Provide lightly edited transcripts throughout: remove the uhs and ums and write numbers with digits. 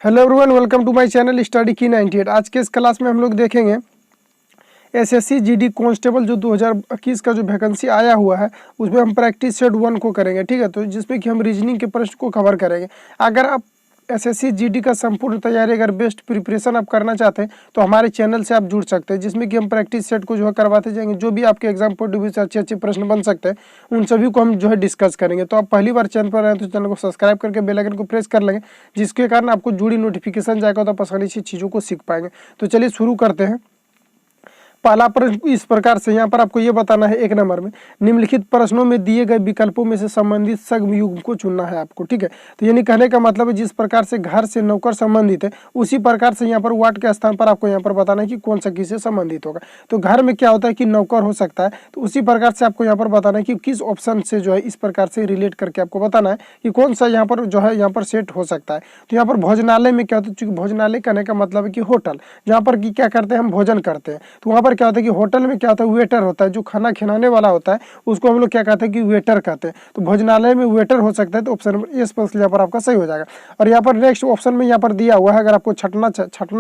Hello everyone, welcome to my channel study की 98। आज के इस क्लास में हम लोग देखेंगे एसएससी जीडी कांस्टेबल जो 2021 का जो वैकेंसी आया हुआ है उसमें हम प्रैक्टिस सेट 1 को करेंगे। ठीक है, तो जिसमें कि हम रीजनिंग के प्रश्न को कवर करेंगे। अगर आप एसएससी जीडी का संपूर्ण तैयारी अगर बेस्ट प्रिपरेशन आप करना चाहते हैं तो हमारे चैनल से आप जुड़ सकते हैं, जिसमें कि हम प्रैक्टिस सेट को जो है करवाते जाएंगे। जो भी आपके एग्जाम पॉइंट ऑफ व्यू से अच्छे अच्छे प्रश्न बन सकते हैं उन सभी को हम जो है डिस्कस करेंगे। तो आप पहली बार चैनल पर आए तो चैनल को सब्सक्राइब करके बेल आइकन को प्रेस कर लेंगे, जिसके कारण आपको जुड़ी नोटिफिकेशन जाएगा तो आप आसानी से चीज़ों को सीख पाएंगे। तो चलिए शुरू करते हैं। पहला प्रश्न इस प्रकार से यहाँ पर आपको ये बताना है, एक नंबर में निम्नलिखित प्रश्नों में दिए गए विकल्पों में से संबंधित सग्म युग्म को चुनना है आपको। ठीक है, तो यानी कहने का मतलब है जिस प्रकार से घर से नौकर संबंधित है उसी प्रकार से यहाँ पर वार्ड के स्थान पर आपको यहाँ पर बताना है कि कौन सा किससे संबंधित होगा। तो घर में क्या होता है कि नौकर हो सकता है, तो उसी प्रकार से आपको यहाँ पर बताना है कि किस ऑप्शन से जो है इस प्रकार से रिलेट करके आपको बताना है कि कौन सा यहाँ पर जो है यहाँ पर सेट हो सकता है। तो यहाँ पर भोजनालय में क्या होता है, चूंकि भोजनालय कहने का मतलब है कि होटल, जहाँ पर कि क्या करते हैं हम भोजन करते हैं। तो वहाँ क्या होता है कि होटल में क्या होता है वेटर होता है, जो खाना खिलाने वाला होता है उसको हम लोग क्या कहते हैं कि वेटर कहते हैं। तो भोजनालय में वेटर हो सकता है, तो ऑप्शन नंबर ए स्पष्ट यहाँ पर आपका सही हो जाएगा। और यहाँ पर नेक्स्ट ऑप्शन में यहाँ पर दिया हुआ है, अगर आपको छटना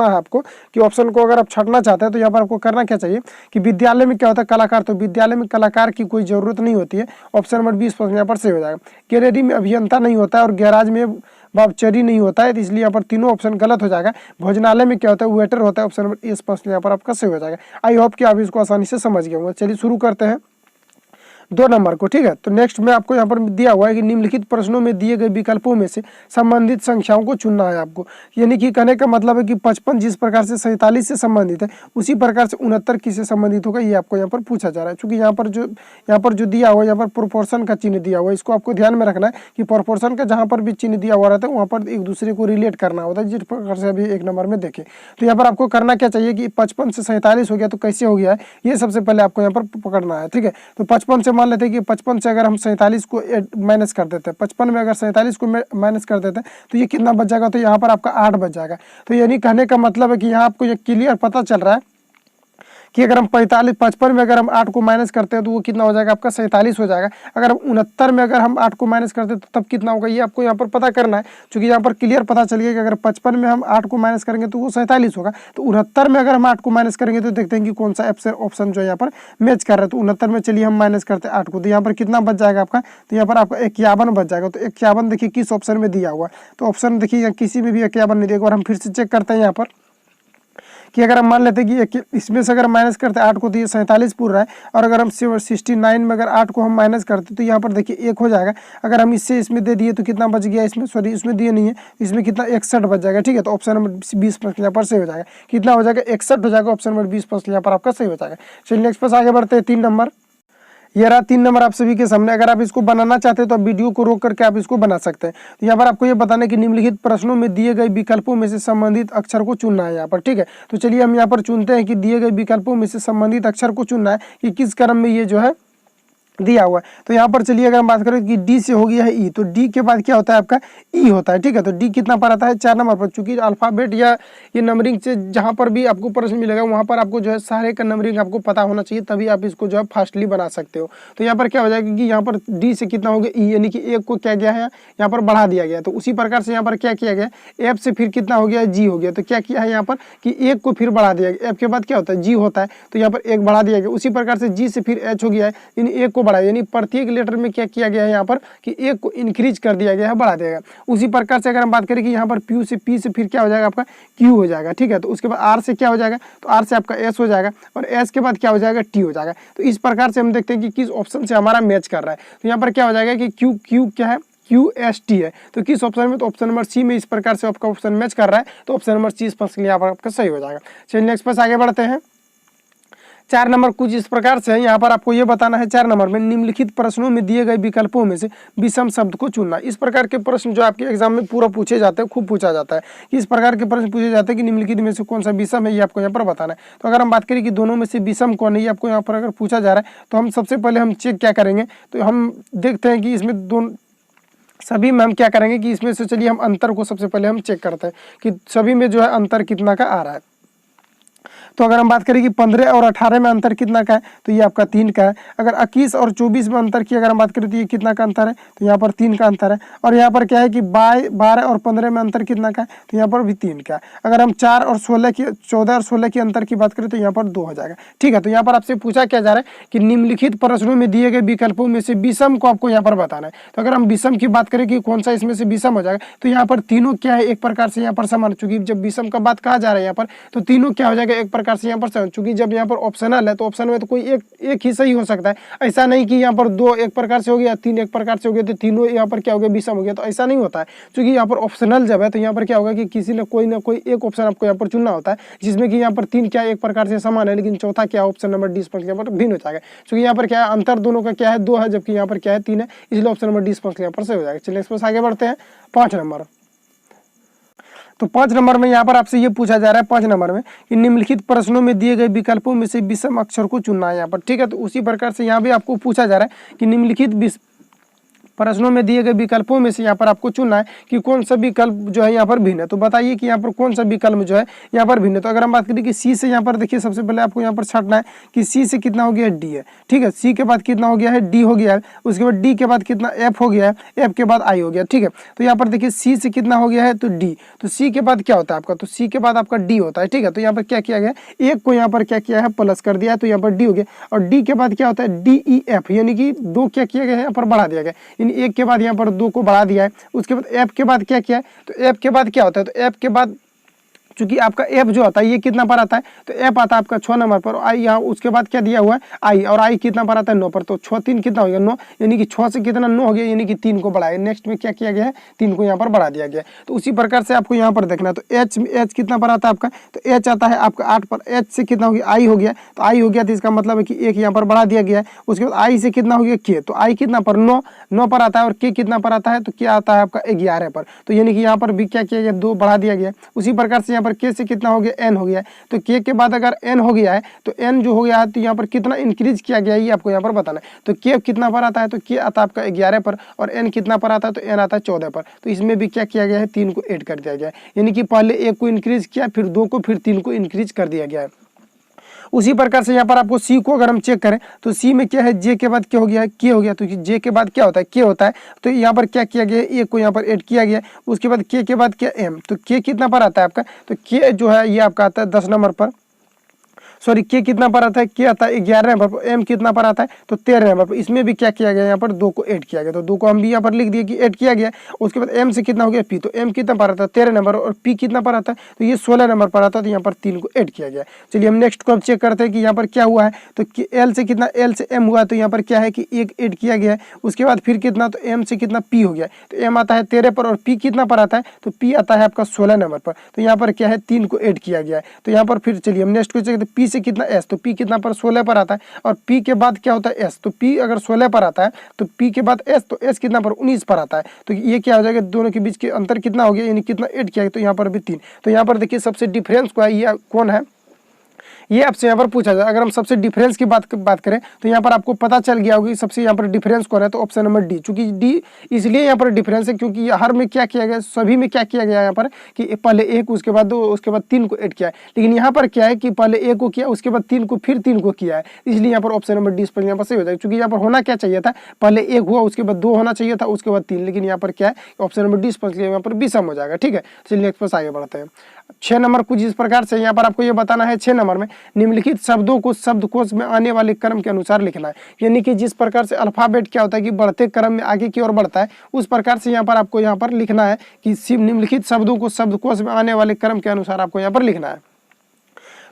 है आपको कि ऑप्शन को अगर आप छटना चाहते हैं तो यहाँ पर आपको करना क्या चाहिए कि विद्यालय में क्या होता है कलाकार, तो विद्यालय में कलाकार की कोई जरूरत नहीं होती है। ऑप्शन नंबर 20 यहाँ पर सही हो जाएगा। गैरेरी में अभियंता नहीं होता है और गैराज में बावचरी नहीं होता है, तो इसलिए यहाँ पर तीनों ऑप्शन गलत हो जाएगा। भोजनालय में क्या होता है वेटर होता है, ऑप्शन नंबर ए स्पष्ट यहाँ पर आपका सही हो जाएगा। आई होप कि आप इसको आसानी से समझ गए होंगे। चलिए शुरू करते हैं 2 नंबर को। ठीक है, तो नेक्स्ट में आपको यहाँ पर दिया हुआ है कि निम्नलिखित प्रश्नों में दिए गए विकल्पों में से संबंधित संख्याओं को चुनना है आपको। यानी कि कहने का मतलब है कि 55 जिस प्रकार से 47 से संबंधित है उसी प्रकार से 69 किससे संबंधित होगा, ये आपको यहाँ पर पूछा जा रहा है। चूंकि यहाँ पर जो दिया हुआ है यहाँ पर प्रोपोर्शन का चिन्ह दिया हुआ है, इसको आपको ध्यान में रखना है कि प्रोपोर्शन का जहाँ पर भी चिन्ह दिया हुआ रहता है वहाँ पर एक दूसरे को रिलेट करना होता है, जिस प्रकार से अभी 1 नंबर में देखें। तो यहाँ पर आपको करना क्या चाहिए कि 55 से 47 हो गया तो कैसे हो गया है, ये सबसे पहले आपको यहाँ पर पकड़ना है। ठीक है, तो 55 से मान लेते हैं कि 55 से अगर हम 47 को माइनस कर देते हैं, 55 में अगर 47 को माइनस कर देते हैं तो ये कितना बच जाएगा, तो यहाँ पर आपका 8 बच जाएगा। तो यानी कहने का मतलब है कि यहाँ आपको ये क्लियर पता चल रहा है कि अगर हम 55 में अगर हम 8 को माइनस करते हैं तो वो कितना हो जाएगा आपका 47 हो जाएगा। अगर हम 69 में अगर हम 8 को माइनस करते हैं तो तब कितना होगा, ये आपको यहाँ पर पता करना है। क्योंकि यहाँ पर क्लियर पता चल गया कि अगर 55 में हम 8 को माइनस करेंगे तो वो 47 होगा। तो 69 में अगर हम 8 को माइनस करेंगे तो देखते हैं कि कौन सा ऑप्शन जो है यहाँ पर मैच कर रहा है। तो 69 में चलिए हम माइनस करते हैं 8 को, तो यहाँ पर कितना बच जाएगा आपका, तो यहाँ पर आपका 51 बच जाएगा। तो 51 देखिए किस ऑप्शन में दिया हुआ, तो ऑप्शन देखिए किसी में भी 51 नहीं दिया। एक बार हम फिर से चेक करते हैं यहाँ पर कि अगर हम मान लेते हैं कि इसमें से अगर माइनस करते हैं 8 को तो ये 47 पूरा है, और अगर हम 69 में अगर 8 को हम माइनस करते तो यहाँ पर देखिए 1 हो जाएगा। अगर हम इससे इसमें दे दिए तो कितना बच गया, इसमें सॉरी इसमें दिए नहीं है, इसमें कितना 61 बच जाएगा। ठीक है, तो ऑप्शन नंबर 20 यहाँ पर सही हो जाएगा। कितना हो जाएगा 61 हो जाएगा, ऑप्शन नंबर 20 यहाँ पर आपका सही हो जाएगा। चलिए नेक्स्ट पर आगे बढ़ते हैं 3 नंबर। ये रहा 3 नंबर आप सभी के सामने। अगर आप इसको बनाना चाहते हैं तो आप वीडियो को रोक करके आप इसको बना सकते हैं। तो यहाँ पर आपको ये बताना है कि निम्नलिखित प्रश्नों में दिए गए विकल्पों में से संबंधित अक्षर को चुनना है यहाँ पर। ठीक है, तो चलिए हम यहाँ पर चुनते हैं कि दिए गए विकल्पों में से संबंधित अक्षर को चुनना है कि किस क्रम में ये जो है दिया हुआ है। तो यहाँ पर चलिए अगर हम बात करें कि डी से हो गया है ई, तो डी के बाद क्या होता है आपका ई होता है। ठीक है, तो डी कितना पर आता है 4 नंबर पर। चूंकि अल्फाबेट या ये नंबरिंग से जहाँ पर भी आपको प्रश्न मिलेगा वहाँ पर आपको जो है सारे का नंबरिंग आपको पता होना चाहिए, तभी आप इसको जो है फास्टली बना सकते हो। तो यहाँ पर क्या हो जाएगा कि यहाँ पर डी से कितना हो गया ई, यानी कि एक को क्या गया है यहाँ पर बढ़ा दिया गया। तो उसी प्रकार से यहाँ पर क्या किया गया, एफ से फिर कितना हो गया जी हो गया। तो क्या किया है यहाँ पर कि एक को फिर बढ़ा दिया गया, एफ के बाद क्या होता है जी होता है, तो यहाँ पर एक बढ़ा दिया गया। उसी प्रकार से जी से फिर एच हो गया है, यानी एक को बढ़ाया, यानी प्रत्येक लेटर में क्या किया गया है यहाँ पर कि एक को इंक्रीज कर दिया गया है, बढ़ा दिया गया। उसी प्रकार से अगर हम बात करें कि यहाँ पर पी से फिर क्या हो जाएगा आपका क्यू हो जाएगा। ठीक है, तो उसके बाद आर से क्या हो जाएगा, तो आर से आपका एस हो जाएगा, और एस के बाद क्या हो जाएगा टी हो जाएगा। तो इस प्रकार से हम देखते हैं कि किस ऑप्शन से हमारा मैच कर रहा है। तो यहाँ पर क्या हो जाएगा कि क्यू क्या है QST है, तो किस ऑप्शन में, तो ऑप्शन नंबर सी में इस प्रकार से आपका ऑप्शन मैच कर रहा है। तो ऑप्शन नंबर सी स्पष्ट यहाँ पर आपका सही हो जाएगा। चलिए नेक्स्ट पर आगे बढ़ते हैं। 4 नंबर कुछ इस प्रकार से है। यहाँ पर आपको ये बताना है 4 नंबर में निम्नलिखित प्रश्नों में दिए गए विकल्पों में से विषम शब्द को चुनना। इस प्रकार के प्रश्न जो आपके एग्जाम में पूरा पूछे जाते हैं, खूब पूछा जाता है कि इस प्रकार के प्रश्न पूछे जाते हैं कि निम्नलिखित में से कौन सा विषम है, ये आपको यहाँ पर बताना है। तो अगर हम बात करें कि दोनों में से विषम कौन है, ये आपको यहाँ पर अगर पूछा जा रहा है तो हम सबसे पहले हम चेक क्या करेंगे, तो हम देखते हैं कि इसमें दोनों सभी में हम क्या करेंगे कि इसमें से चलिए हम अंतर को सबसे पहले हम चेक करते हैं कि सभी में जो है अंतर कितना का आ रहा है। तो अगर हम बात करें कि 15 और 18 में अंतर कितना का है, तो ये आपका 3 का है। अगर 21 और 24 में अंतर की अगर हम बात करें तो ये कितना का अंतर है, तो यहाँ पर 3 का अंतर है। और यहाँ पर क्या है कि 12 और 15 में अंतर कितना का है, तो यहाँ पर भी 3 का है। अगर हम 14 और 16 की अंतर की बात करें तो यहाँ पर 2 हो जाएगा। ठीक है, तो यहाँ पर आपसे पूछा क्या जा रहा है कि निम्नलिखित प्रश्नों में दिए गए विकल्पों में से विषम को आपको यहाँ पर बताना है। तो अगर हम विषम की बात करें कि कौन सा इसमें से विषम हो जाएगा, तो यहाँ पर तीनों क्या है, एक प्रकार से यहाँ पर समान। चूंकि जब विषम का बात कहा जा रहा है यहाँ पर, तो तीनों क्या हो जाएगा, एक प्रकार से यहाँ पर समान। चूंकि जब यहाँ पर ऑप्शनल है तो ऑप्शन में तो कोई एक ही सही हो सकता है। ऐसा नहीं कि यहाँ पर 2 एक प्रकार से हो गया, 3 एक प्रकार से हो गया, तो तीनों यहाँ पर क्या हो गया, विषम हो गया। तो ऐसा नहीं होता है। चूंकि यहाँ पर ऑप्शनल जब है तो यहाँ पर क्या होगा कि किसी ने कोई ना कोई एक ऑप्शन आपको यहाँ पर चुनना होता है, जिसमें कि यहाँ पर 3 क्या एक प्रकार से समान है, लेकिन चौथा क्या ऑप्शन नंबर डी स्पष्ट यहाँ पर भिन्न हो जाएगा। क्योंकि यहाँ पर क्या है, अंतर दोनों का क्या है, 2 है, जबकि यहाँ पर क्या है, 3 है, इसलिए ऑप्शन नंबर डी स्पष्ट यहाँ पर सही हो जाएगा। चलिए इसमें आगे बढ़ते हैं 5 नंबर। तो 5 नंबर में यहाँ पर आपसे ये पूछा जा रहा है 5 नंबर में कि निम्नलिखित प्रश्नों में दिए गए विकल्पों में से विषम अक्षर को चुनना है यहाँ पर। ठीक है, तो उसी प्रकार से यहाँ भी आपको पूछा जा रहा है कि निम्नलिखित प्रश्नों में दिए गए विकल्पों में से यहाँ पर आपको चुनना है कि कौन सा विकल्प जो है यहाँ पर भिन्न है। तो बताइए कि यहाँ पर कौन सा विकल्प जो है यहाँ पर भिन्न है। तो अगर हम बात करें कि सी से, यहाँ पर देखिए सबसे पहले आपको यहाँ पर छांटना है कि सी से कितना हो गया है, डी है। ठीक है, सी के बाद कितना हो गया है, डी हो गया है। उसके बाद डी के बाद कितना, एफ हो गया है, एफ के बाद आई हो गया। ठीक है, तो यहाँ पर देखिए सी से कितना हो गया है, तो डी। तो सी के बाद क्या होता है आपका, तो सी के बाद आपका डी होता है। ठीक है, तो यहाँ पर क्या किया गया, एक को यहाँ पर क्या किया है, प्लस कर दिया है, तो यहाँ पर डी हो गया। और डी के बाद क्या होता है, डी ई एफ, यानी कि 2 क्या किया गया है, यहाँ पर बढ़ा दिया गया, यानी एक के बाद यहाँ पर 2 को बढ़ा दिया है। उसके बाद एफ के बाद क्या किया है, तो एफ के बाद क्या होता है, तो एफ के बाद चूंकि आपका एफ जो आता है ये कितना पर आता है, तो एफ आता है आपका 6 नंबर पर। आई यहाँ उसके बाद क्या दिया हुआ है, आई, और आई कितना पर आता है, 9 पर। तो 6 3 कितना हो गया, 9, यानी कि 6 से कितना 9 हो गया, यानी कि 3 को बढ़ाया। नेक्स्ट में क्या किया गया है, 3 को यहाँ पर बढ़ा दिया गया। तो उसी प्रकार से आपको यहाँ पर देखना है। तो एच कितना पर आता है आपका, तो एच आता है आपका 8 पर। एच से कितना हो गया, आई हो गया। तो आई हो गया तो इसका मतलब है कि एक यहाँ पर बढ़ा दिया गया है। उसके बाद आई से कितना हो गया, के। तो आई कितना पर, 9 पर आता है। और के कितना पर आता है, तो क्या आता है आपका 11 पर। तो यानी कि यहाँ पर भी क्या किया गया, 2 बढ़ा दिया गया। उसी प्रकार से यहाँ पर के से कितना हो गया, एन हो गया है। तो के के बाद अगर एन हो गया है, तो एन जो हो गया है, तो यहाँ पर कितना इंक्रीज किया गया है ये आपको यहाँ पर बताना है। तो के कितना पर आता है, तो के आता है आपका 11 पर। और एन कितना पर आता है, तो एन आता है 14 पर। तो इसमें भी क्या किया गया है, 3 को ऐड कर दिया गया है। यानी कि पहले 1 को इंक्रीज किया, फिर 2 को, फिर 3 को इंक्रीज कर दिया गया है। उसी प्रकार से यहाँ पर आपको सी को अगर हम चेक करें, तो सी में क्या है, जे के बाद क्या हो गया है, के हो गया। तो जे के बाद क्या होता है, के होता है। तो यहाँ पर क्या किया गया है, एक को यहाँ पर ऐड किया गया। उसके बाद के बाद क्या, एम। तो के कितना पर आता है आपका, तो के जो है ये आपका आता है 10 नंबर पर। सॉरी, के कितना पर आता है, के आता है 11 नंबर पर। एम कितना पर आता है, तो 13 नंबर पर। इसमें भी क्या किया गया, यहाँ पर 2 को ऐड किया गया। तो 2 को हम भी यहाँ पर लिख दिए कि ऐड किया गया। उसके बाद एम से कितना हो गया, पी। तो एम कितना पर आता है, 13 नंबर। और पी कितना पर आता है, तो ये 16 नंबर पर आता है। तो यहाँ पर 3 को ऐड किया गया। चलिए हम नेक्स्ट को अब चेक करते हैं कि यहाँ पर क्या हुआ है। तो एल से कितना, एल से एम हुआ। तो यहाँ पर क्या है कि 1 ऐड किया गया है। उसके बाद फिर कितना, तो एम से कितना, पी हो गया। तो एम आता है 13 पर। और पी कितना पर आता है, तो पी आता है आपका 16 नंबर पर। तो यहाँ पर क्या है, 3 को ऐड किया गया है। तो यहाँ पर फिर चलिए हम नेक्स्ट को चेक करते हैं। पी से कितना, एस। तो पी कितना पर, 16 पर आता है। और पी के बाद क्या होता है, एस। तो पी अगर 16 पर आता है, तो पी के बाद एस, तो एस कितना पर, 19 पर आता है। तो ये क्या हो जाएगा, दोनों के बीच के अंतर कितना हो गया, यानी कितना ऐड किया है। तो यहाँ पर भी 3। तो यहाँ पर देखिए सबसे डिफरेंस को है, ये कौन है, ये आपसे यहाँ पर पूछा जाए। अगर हम सबसे डिफरेंस की बात करें, तो यहाँ पर आपको पता चल गया होगा कि सबसे यहाँ पर डिफरेंस कौन है। तो ऑप्शन नंबर डी। चूंकि डी इसलिए यहाँ पर डिफरेंस है क्योंकि हर में क्या किया गया, सभी में क्या किया गया यहाँ पर कि पहले 1, उसके बाद 2, उसके बाद 3 को ऐड किया है। लेकिन यहाँ पर क्या है कि पहले 1 को किया, उसके बाद 3 को, फिर 3 को किया है। इसलिए यहाँ पर ऑप्शन नंबर डी पर यहाँ पर सही हो जाएगा। क्योंकि यहाँ पर होना क्या चाहिए था, पहले 1 हुआ, उसके बाद 2 होना चाहिए था, उसके बाद 3। लेकिन यहाँ पर क्या है, ऑप्शन नंबर डी पर यहाँ पर विषम हो जाएगा। ठीक है, चलिए नेक्स्ट पर आगे बढ़ते हैं। 6 नंबर कुछ इस प्रकार से यहाँ पर आपको ये बताना है। 6 नंबर में निम्नलिखित शब्दों को शब्दकोश में आने वाले क्रम के अनुसार लिखना है। यानी कि जिस प्रकार से अल्फाबेट क्या होता है कि बढ़ते क्रम में आगे की ओर बढ़ता है, उस प्रकार से यहाँ पर आपको यहाँ पर लिखना है कि निम्नलिखित शब्दों को शब्दकोश में आने वाले क्रम के अनुसार आपको यहाँ पर लिखना है।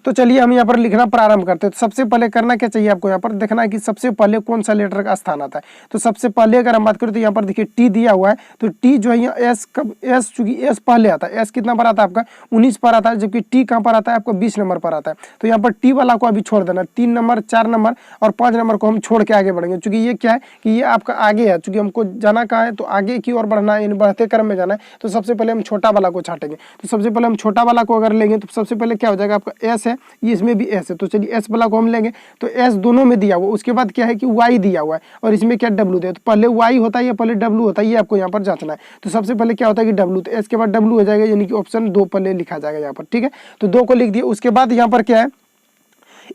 तो चलिए हम यहाँ पर लिखना प्रारंभ करते हैं। तो सबसे पहले करना क्या चाहिए आपको, यहाँ पर देखना है कि सबसे पहले कौन सा लेटर का स्थान आता है। तो सबसे पहले अगर हम बात करें तो यहाँ पर देखिए टी दिया हुआ है। तो टी जो है यहाँ एस, कब एस, चूंकि एस पहले आता है। एस कितना पर आता है आपका, 19 पर आता है। जबकि टी कहाँ पर आता है आपको, 20 नंबर पर आता है। तो यहाँ पर टी वाला को अभी छोड़ देना। 3 नंबर, 4 नंबर और 5 नंबर को हम छोड़ के आगे बढ़ेंगे। चूंकि ये क्या है कि ये आपका आगे है। चूंकि हमको जाना कहाँ है, तो आगे की ओर बढ़ना है, बढ़ते क्रम में जाना है। तो सबसे पहले हम छोटा वाला को छाटेंगे। तो सबसे पहले हम छोटा वाला को अगर लेंगे, तो सबसे पहले क्या हो जाएगा आपका एस है, ये इसमें भी एस है, तो चलिए एस वाला को हम लेंगे। तो एस दोनों में दिया हुआ, उसके बाद क्या है कि वाई दिया हुआ है और इसमें क्या डब्ल्यू दिया, तो पहले वाई होता है या पहले डब्ल्यू होता है, ये आपको यहाँ पर जांचना है। तो सबसे पहले क्या होता है कि डब्ल्यू, तो एस के बाद डब्ल्यू हो जाएगा, यानी कि ऑप्शन 2 पहले लिखा जाएगा यहाँ पर, ठीक है। तो 2 को लिख दिया, उसके बाद यहाँ पर क्या है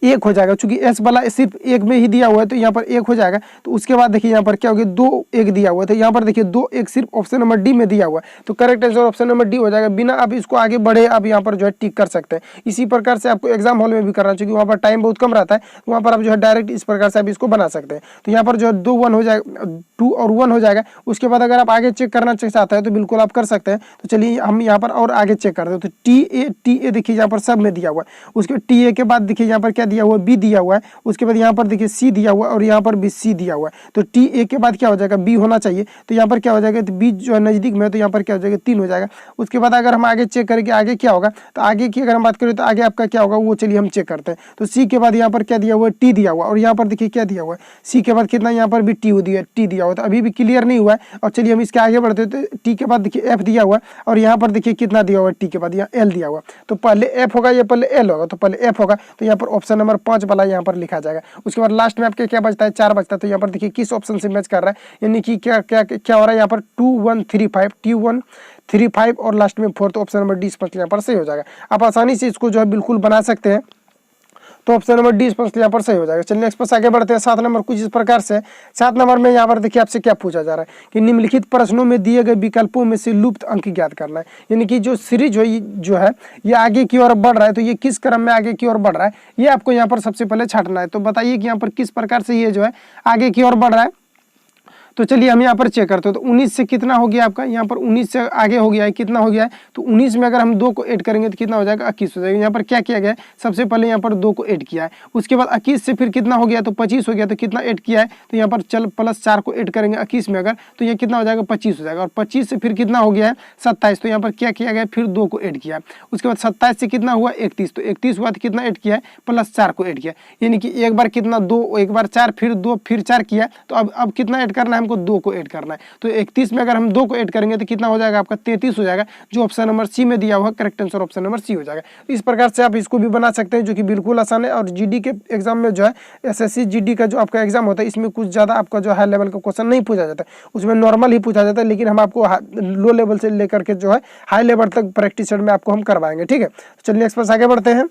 1 हो जाएगा, चूंकि एस वाला सिर्फ 1 में ही दिया हुआ है तो यहाँ पर 1 हो जाएगा। तो उसके बाद देखिए यहाँ पर क्या हो गया 2 1 दिया हुआ है, तो यहाँ पर देखिए 2 1 सिर्फ ऑप्शन नंबर डी में दिया हुआ है, तो correct answer option number D हो जाएगा। बिना आप इसको आगे बढ़े आप यहाँ पर जो है टिक कर सकते हैं। इसी प्रकार से आपको एग्जाम हॉल में भी करना चाहिए, वहाँ पर टाइम बहुत कम रहता है, वहाँ पर आप जो है डायरेक्ट इस प्रकार से आप इसको बना सकते हैं। तो यहाँ पर जो है 2 1 हो जाएगा, 2 और 1 हो जाएगा। उसके बाद अगर आप आगे चेक करना चाहते हैं तो बिल्कुल आप कर सकते हैं। तो चलिए हम यहाँ पर और आगे चेक करते हैं। तो टी ए देखिए यहाँ पर सब में दिया हुआ है, उसके टी ए के बाद देखिए यहाँ पर क्या दिया हुआ है, बी दिया हुआ है, उसके बाद यहाँ पर देखिए सी दिया हुआ है और यहाँ पर भी सी दिया हुआ है। तो टी ए के बाद क्या हो जाएगा, बी होना चाहिए। तो यहाँ पर क्या हो जाएगा, तो बी जो है नजदीक में है, तो यहाँ पर क्या हो जाएगा 3 हो जाएगा। उसके बाद अगर हम आगे चेक करेंगे आगे क्या होगा, तो आगे की अगर हम बात करें तो आगे आपका क्या होगा वो चलिए हम चेक करते हैं। तो सी के बाद यहाँ पर क्या दिया हुआ है, टी दिया हुआ, और यहाँ पर देखिए क्या दिया हुआ है, सी के बाद कितना यहाँ पर भी टी दिया हुआ है। तो अभी भी क्लियर नहीं हुआ है। और चलिए हम इसके आगे बढ़ते हैं। तो टी के बाद देखिए एफ दिया हुआ है और यहाँ पर देखिए कितना दिया हुआ है, टी के बाद यहाँ एल दिया हुआ। तो पहले एफ होगा या पहले एल होगा, तो पहले एफ होगा, तो यहाँ पर ऑप्शन नंबर 5 वाला यहाँ पर लिखा जाएगा। उसके बाद लास्ट में आपके क्या बचता है, 4 बचता है। तो यहाँ पर देखिए किस ऑप्शन से मैच कर रहा है, यानी कि क्या क्या क्या हो रहा है यहाँ पर 2 1 3 5 T 1 3 5 और लास्ट में 4, तो ऑप्शन नंबर डी स्पष्ट यहाँ पर सही हो जाएगा। आप आसानी से इसको जो है बिल्कुल बना सकते हैं। तो ऑप्शन नंबर डी स्पष्ट यहाँ पर सही हो जाएगा। चलिए नेक्स्ट पर आगे बढ़ते हैं। 7 नंबर कुछ इस प्रकार से। 7 नंबर में यहाँ पर देखिए आपसे क्या पूछा जा रहा है कि निम्नलिखित प्रश्नों में दिए गए विकल्पों में से लुप्त अंक ज्ञात करना है। यानी कि जो सीरीज जो है ये आगे की ओर बढ़ रहा है, तो ये किस क्रम में आगे की ओर बढ़ रहा है, ये आपको यहाँ पर सबसे पहले छांटना है। तो बताइए कि यहाँ पर किस प्रकार से ये जो है आगे की ओर बढ़ रहा है। तो चलिए हम यहाँ पर चेक करते हैं। तो 19 से कितना हो गया आपका, यहाँ पर 19 से आगे हो गया है, कितना हो गया है, तो 19 में अगर हम 2 को ऐड करेंगे तो कितना हो जाएगा 21 हो जाएगा। यहाँ पर क्या किया गया है, सबसे पहले यहाँ पर 2 को ऐड किया है, उसके बाद 21 से फिर कितना हो गया, तो 25 हो गया। तो कितना ऐड किया है, तो यहाँ पर चल प्लस 4 को ऐड करेंगे 21 में अगर, तो ये कितना हो जाएगा 25 हो जाएगा। और 25 से फिर कितना हो गया है 27, तो यहाँ पर क्या किया गया, फिर 2 को ऐड किया। उसके बाद 27 से कितना हुआ 31, तो 31 हुआ तो कितना ऐड किया है, प्लस 4 को ऐड किया। यानी कि एक बार कितना 2, एक बार 4, फिर 2, फिर 4 किया। तो अब कितना ऐड करना है हमको, 2 को ऐड करना है। तो 31 में अगर हम 2 को ऐड करेंगे तो कितना हो जाएगा आपका 33 हो जाएगा, जो ऑप्शन नंबर सी में दिया हुआ है। Correct answer option number C हो जाएगा। तो इस प्रकार से आप इसको भी बना सकते हैं, जो कि बिल्कुल आसान है। और जीडी के एग्जाम में जो है एसएससी जीडी का जो आपका एग्जाम होता है, इसमें कुछ ज़्यादा आपका जो हाई लेवल का क्वेश्चन नहीं पूछा जाता है, उसमें नॉर्मल ही पूछा जाता है। लेकिन हम आपको लो लेवल से लेकर के जो है हाई लेवल तक प्रैक्टिस में आपको हम करवाएंगे, ठीक है। चलिए नेक्स्ट पर आगे बढ़ते हैं।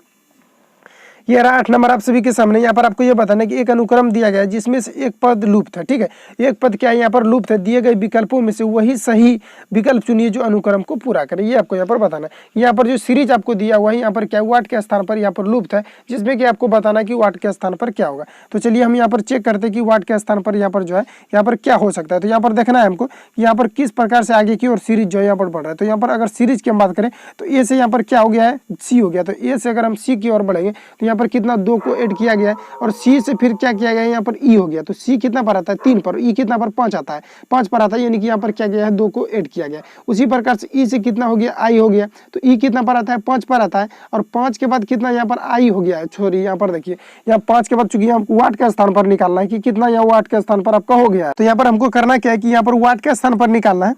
ये रहा 8 नंबर आप सभी के सामने। यहाँ पर आपको ये बताना है कि एक अनुक्रम दिया गया है जिसमें से एक पद लुप्त है, ठीक है। एक पद क्या है यहाँ पर लुप्त है, दिए गए विकल्पों में से वही सही विकल्प चुनिए जो अनुक्रम को पूरा करे, ये आपको यहाँ पर बताना है। यहाँ पर जो सीरीज आपको दिया हुआ है, यहाँ पर क्या वाट के स्थान पर यहाँ पर लुप्त है, जिसमें कि आपको बताना है कि वाट के स्थान पर क्या होगा। तो चलिए हम यहाँ पर चेक करते हैं कि वाट के स्थान पर यहाँ पर जो है यहाँ पर क्या हो सकता है। तो यहाँ पर देखना है हमको कि यहाँ पर किस प्रकार से आगे की और सीरीज जो है यहाँ पर बढ़ रहा है। तो यहाँ पर अगर सीरीज की हम बात करें तो ए से यहाँ पर क्या हो गया है, सी हो गया। तो ए से अगर हम सी की ओर बढ़ेंगे तो यहाँ पर कितना 2 को ऐड किया गया है, और सी से फिर क्या किया गया है, यहाँ पर ई हो गया। तो सी कितना पर आता है 3 पर, ई कितना पर 5 आता है, 5 पर आता है, यानी कि यहाँ पर क्या गया है 2 को ऐड किया गया। उसी प्रकार से ई से कितना हो गया, आई हो गया। तो ई कितना पर आता है 5 पर आता है, और 5 के बाद कितना यहाँ पर आई हो गया है। छोरी यहाँ पर देखिए, यहाँ 5 के बाद चूंकि हमको वाट के स्थान पर निकालना है कि कितना यहाँ वाट के स्थान पर आपका हो गया है। तो यहाँ पर हमको करना क्या है कि यहाँ पर वाट के स्थान पर निकालना है।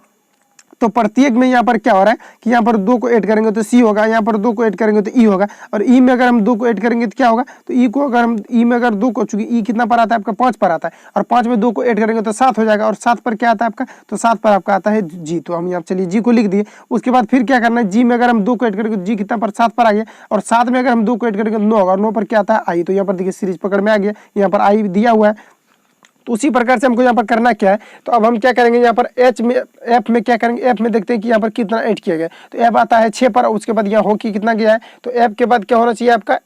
तो प्रत्येक में यहाँ पर क्या हो रहा है कि यहाँ पर 2 को ऐड करेंगे तो सी होगा, यहाँ पर 2 को ऐड करेंगे तो ई होगा, और ई में अगर हम 2 को ऐड करेंगे तो क्या होगा, तो ई को अगर हम ई में अगर 2 को, चूंकि ई कितना पर आता है आपका 5 पर आता है, और 5 में 2 को ऐड करेंगे तो 7 हो जाएगा, और 7 पर क्या आता है आपका, तो 7 पर आपका आता है जी। तो हम यहाँ चलिए जी को लिख दिए। उसके बाद फिर क्या करना है, जी में अगर हम 2 को ऐड करेंगे तो जी कितना पर 7 पर आ गया, और 7 में अगर हम 2 को ऐड करेंगे तो 9 होगा, और 9 पर क्या आता है आई। तो यहाँ पर देखिए सीरीज पकड़ में आ गया, यहाँ पर आई दिया हुआ है। तो उसी प्रकार से हमको यहाँ पर करना क्या है, तो अब हम क्या करेंगे यहाँ पर एच में एफ में क्या करेंगे, एफ में देखते हैं कि यहाँ पर कितना ऐड किया गया। तो एफ आता है 6 पर, उसके बाद यहाँ हो कि कितना गया है, तो एफ के बाद क्या होना चाहिए आपका,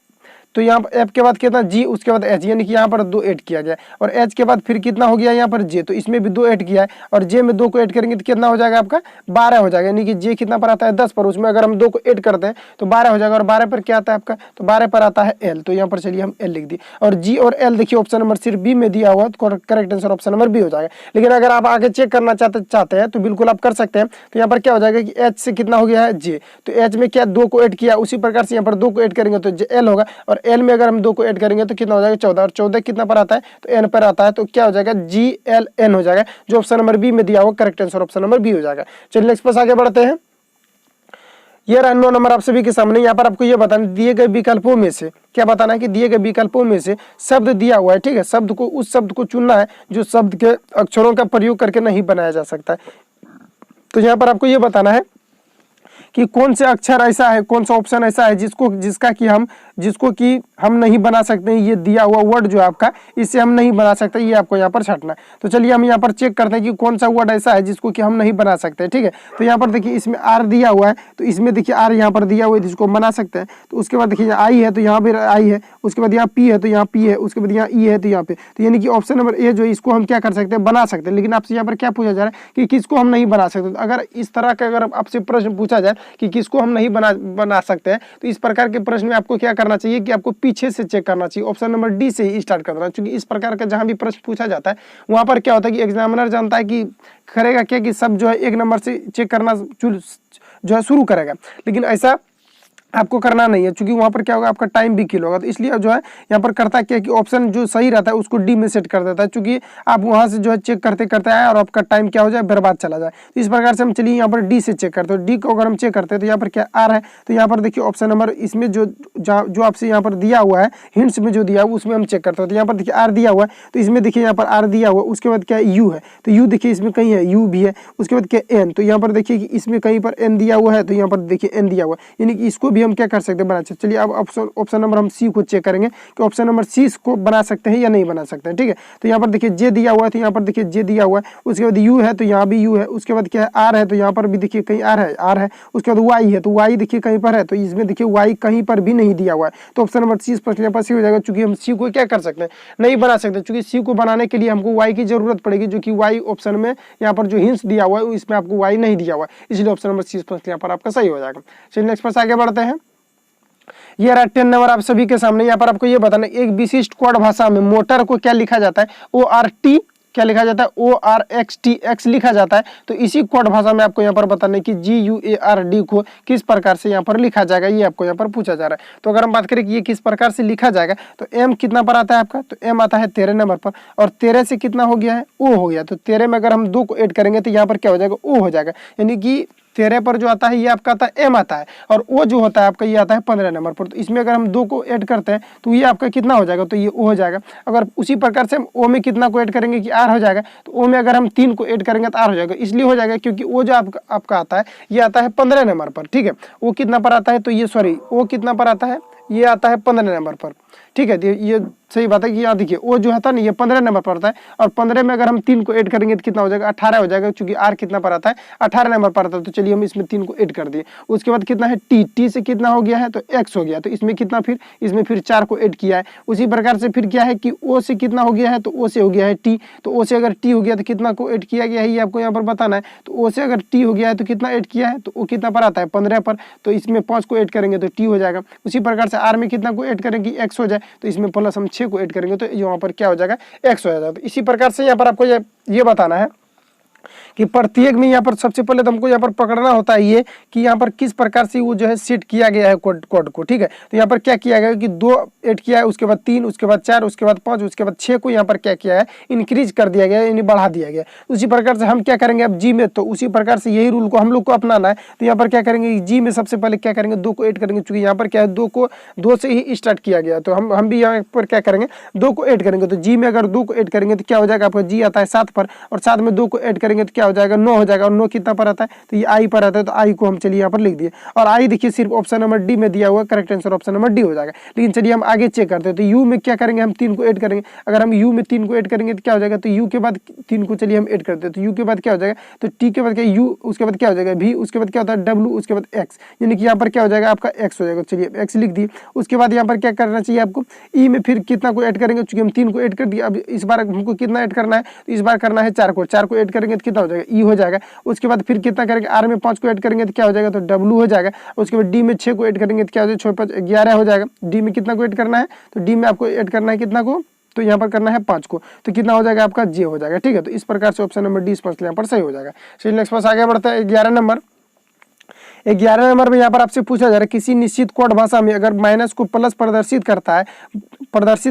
तो यहाँ पर एफ के बाद कितना जी, उसके बाद एच, यानी कि यहाँ पर 2 ऐड किया गया, और एच के बाद फिर कितना हो गया यहाँ पर जे, तो इसमें भी 2 ऐड किया है, और जे में 2 को ऐड करेंगे तो कितना हो जाएगा आपका 12 हो जाएगा। यानी कि जे कितना पर आता है 10 पर, उसमें अगर हम 2 को ऐड करते हैं तो 12 हो जाएगा, और 12 पर क्या आता है आपका, तो 12 पर आता है एल। तो यहाँ पर चलिए हम एल लिख दिए, और जी और एल देखिए ऑप्शन नंबर सिर्फ बी में दिया हुआ, तो correct answer option number B हो जाएगा। लेकिन अगर आप आगे चेक करना चाहते हैं तो बिल्कुल आप कर सकते हैं। तो यहाँ पर क्या हो जाएगा कि एच से कितना हो गया है जे, तो एच में क्या 2 को ऐड किया, उसी प्रकार से यहाँ पर 2 को ऐड करेंगे तो एल होगा, और एल में अगर हम 2 को ऐड करेंगे तो कितना हो जाएगा 14, और 14 कितना पर आता है, तो एन पर आता है। तो क्या हो जाएगा जी एल एन हो जाएगा, जो ऑप्शन नंबर बी में दिया हुआ correct answer option number B हो जाएगा। चलिए नेक्स्ट पर आगे बढ़ते हैं। ये रहा 9 नंबर आप सभी के सामने। यहाँ पर आपको ये बताना दिए गए विकल्पों में से, क्या बताना है कि दिए गए विकल्पों में से शब्द दिया हुआ है, ठीक है, शब्द को, उस शब्द को चुनना है जो शब्द के अक्षरों का प्रयोग करके नहीं बनाया जा सकता है। तो यहाँ पर आपको ये बताना है कि कौन से अक्षर ऐसा है, कौन सा ऑप्शन ऐसा है जिसको कि हम नहीं बना सकते हैं। ये दिया हुआ वर्ड जो आपका, इससे हम नहीं बना सकते, ये आपको यहाँ पर छांटना है। तो चलिए हम यहाँ पर चेक करते हैं कि कौन सा वर्ड ऐसा है जिसको कि हम नहीं बना सकते, ठीक है। तो यहाँ पर देखिए इसमें आर दिया हुआ है, तो इसमें देखिए आर यहाँ पर दिया हुआ है जिसको बना सकते हैं। तो उसके बाद देखिए आई है, तो यहाँ पर आई है, उसके बाद यहाँ पी है, तो यहाँ पी है, उसके बाद यहाँ ई है, तो यहाँ पे, तो यानी कि ऑप्शन नंबर ए जो इसको हम क्या कर सकते हैं, बना सकते हैं। लेकिन आपसे यहाँ पर क्या पूछा जा रहा है कि किसको हम नहीं बना सकते। तो अगर इस तरह का अगर आपसे प्रश्न पूछा जाए कि किसको हम नहीं बना सकते हैं, तो इस प्रकार के प्रश्न में आपको क्या करना चाहिए कि आपको पीछे से चेक करना चाहिए, ऑप्शन नंबर डी से ही स्टार्ट करना। क्योंकि इस प्रकार का जहां भी प्रश्न पूछा जाता है वहां पर क्या होता है कि एग्जामिनर जानता है कि करेगा क्या कि सब जो है एक नंबर से चेक करना जो है शुरू करेगा, लेकिन ऐसा आपको करना नहीं है, क्योंकि वहां पर क्या होगा, आपका टाइम भी किल होगा। तो इसलिए जो है यहाँ पर करता क्या कि ऑप्शन जो सही रहता है उसको डी में सेट कर देता है, क्योंकि आप वहां से जो है चेक करते करते आए और आपका टाइम क्या हो जाए, बर्बाद चला जाए। तो इस प्रकार से हम चलिए यहाँ पर डी से चेक करते हैं। डी को अगर हम चेक करते हैं तो यहाँ पर क्या आर है, तो यहाँ पर देखिए ऑप्शन नंबर इसमें जो आपसे यहाँ पर दिया हुआ है, हिंट्स में जो दिया हुआ उसमें हम चेक करते हैं। तो यहाँ पर देखिए आर दिया हुआ है, तो इसमें देखिए यहाँ पर आर दिया हुआ, उसके बाद क्या यू है, तो यू देखिए इसमें कहीं है, यू भी है, उसके बाद क्या एन, तो यहाँ पर देखिए कि इसमें कहीं पर एन दिया हुआ है, तो यहाँ पर देखिए एन दिया हुआ है, यानी कि इसको भी हम क्या कर सकते हैं, अच्छा चलिए अब ऑप्शन नंबर हम सी को चेक करेंगे कि ऑप्शन नंबर सी को बना सकते हैं या नहीं बना सकते हैं, ठीक है। तो यहाँ पर देखिए जे दिया हुआ है, तो यहाँ पर देखिए जे दिया हुआ है, उसके बाद यू है, तो यहाँ भी यू है, उसके बाद क्या है आर है, तो यहाँ पर भी देखिए कहीं आर है, उसके बाद वाई है, तो वाई देखिए कहीं पर है, तो इसमें देखिए वाई कहीं पर भी नहीं दिया हुआ है। तो ऑप्शन नंबर सी स्पष्ट यहाँ पर सी हो जाएगा, चूंकि हम सी को क्या कर सकते हैं, नहीं बना सकते, चूंकि सी को बनाने के लिए हमको वाई की जरूरत पड़ेगी, जो कि वाई ऑप्शन में यहाँ पर जो हिंट्स दिया हुआ है इसमें आपको वाई नहीं दिया हुआ है, इसलिए ऑप्शन नंबर सी स्पष्ट यहाँ पर आपका सही हो जाएगा। चलिए नेक्स्ट पर आगे बढ़ते हैं। ये रहा 10 नंबर आप सभी के सामने। यहाँ पर आपको ये बताना एक विशिष्ट कोड भाषा में मोटर को क्या लिखा जाता है, ORT क्या लिखा जाता है, ORXTX लिखा जाता है। तो इसी कोड भाषा में आपको यहाँ पर बताना है कि GUARD को किस प्रकार से यहाँ पर लिखा जाएगा, ये आपको यहाँ पर पूछा जा रहा है। तो अगर हम बात करें कि ये किस प्रकार से लिखा जाएगा, तो M कितना पर आता है आपका, तो M आता है 13 नंबर पर, और 13 से कितना हो गया है, O हो गया। तो 13 में अगर हम 2 को ऐड करेंगे तो यहाँ पर क्या हो जाएगा, O हो जाएगा, यानी कि 13 पर जो आता है ये आपका आता है M आता है, और O जो होता है आपका ये आता है 15 नंबर पर। तो इसमें अगर हम 2 को ऐड करते हैं तो ये आपका कितना हो जाएगा, तो ये O हो जाएगा। अगर उसी प्रकार से हम O में कितना को ऐड करेंगे कि R हो जाएगा, तो O में अगर हम 3 को ऐड करेंगे तो R हो जाएगा। इसलिए हो जाएगा क्योंकि O जो आपका आता है ये आता है 15 नंबर पर, ठीक है। O कितना पर आता है, तो ये O कितना पर आता है, ये आता है 15 नंबर पर, ठीक है। ये सही बात है कि यहाँ देखिए O जो आता है ना ये 15 नंबर पर आता है, और 15 में अगर हम 3 को ऐड करेंगे तो कितना हो जाएगा, 18 हो जाएगा, क्योंकि R कितना पर आता है, 18 नंबर पर आता है। तो चलिए हम इसमें 3 को ऐड कर दिए। उसके बाद कितना है T से कितना हो गया है, तो X हो गया, तो इसमें कितना फिर इसमें फिर 4 को ऐड किया है। उसी प्रकार से फिर क्या है कि O से कितना हो गया है, तो O से हो गया है T, तो O से अगर T हो गया तो कितना को ऐड किया गया है ये आपको यहाँ पर बताना है। तो O से अगर T हो गया है तो कितना ऐड किया है, तो O कितना पर आता है 15 पर, तो इसमें 5 को ऐड करेंगे तो T हो जाएगा। उसी प्रकार से R में कितना को ऐड करेंगे X हो जाए, तो इसमें प्लस हम 6 को ऐड करेंगे तो यहाँ पर क्या हो जाएगा, X हो जाएगा। तो इसी प्रकार से यहाँ पर आपको ये बताना है कि प्रत्येक में यहाँ पर सबसे पहले तो हमको यहाँ पर पकड़ना होता है ये कि यहाँ पर किस प्रकार से वो जो है सेट किया गया है कोड को, ठीक है। तो यहाँ पर क्या किया गया कि 2 ऐड किया है, उसके बाद 3, उसके बाद 4, उसके बाद 5, उसके बाद 6 को यहाँ पर क्या किया है, इंक्रीज कर दिया गया, यानी बढ़ा दिया गया। उसी प्रकार से हम क्या करेंगे अब जी में, तो उसी प्रकार से यही रूल को हम लोग को अपनाना है। तो यहाँ पर क्या करेंगे, जी में सबसे पहले क्या करेंगे, 2 को ऐड करेंगे, चूंकि यहाँ पर क्या है 2 से ही स्टार्ट किया गया, तो हम भी यहाँ पर क्या करेंगे 2 को ऐड करेंगे। तो जी में अगर 2 को ऐड करेंगे तो क्या हो जाएगा, आपका जी आता है 7 पर, और 7 में 2 को ऐड करेंगे तो क्या हो जाएगा 9 हो जाएगा, और 9 कितना पर आता है, तो ये आई पर आता है, तो आई को हम चलिए यहाँ पर लिख दिए। और आई देखिए सिर्फ ऑप्शन नंबर डी में दिया हुआ, correct answer option number D हो जाएगा। लेकिन चलिए हम आगे चेक करते हैं। तो यू में क्या करेंगे, हम 3 को ऐड करेंगे। अगर हम यू में 3 को ऐड करेंगे तो क्या हो जाएगा, तो यू के बाद 3 को चलिए हम ऐड करते हैं, तो यू के बाद क्या हो जाएगा, तो टी के बाद क्या यू, उसके बाद क्या हो जाएगा भी, उसके बाद क्या होता है डब्ल्यू, उसके बाद एक्स, यानी कि यहाँ पर क्या हो जाएगा आपका एक्स हो जाएगा। चलिए एक्स लिख दिए। उसके बाद यहाँ पर क्या करना चाहिए आपको, ई में फिर कितना को ऐड करेंगे, चूंकि हम 3 को ऐड कर दिया, अब इस बार हमको कितना ऐड करना है, तो इस बार करना है 4 को ऐड करेंगे तो कितना हो जाएगा, ई हो जाएगा। उसके बाद फिर कितना करेंगे, आर में 5 को ऐड करेंगे तो क्या हो जाएगा, तो डब्ल्यू हो जाएगा। उसके बाद डी में 6 को ऐड करेंगे तो क्या हो जाएगा, 6 5 11 हो जाएगा। डी में कितना को ऐड करना है, तो डी में आपको ऐड करना है कितना को, तो यहाँ पर करना है 5 को, तो कितना हो जाएगा आपका जे हो जाएगा, ठीक है। तो इस प्रकार से ऑप्शन नंबर डी स्पष्ट यहाँ पर सही हो जाएगा। चलिए नेक्स्ट पास आगे बढ़ता है 11 नंबर। 11 नंबर में यहाँ पर आपसे पूछा जा रहा है किसी निश्चित कोड भाषा में अगर माइनस को प्लस प्रदर्शित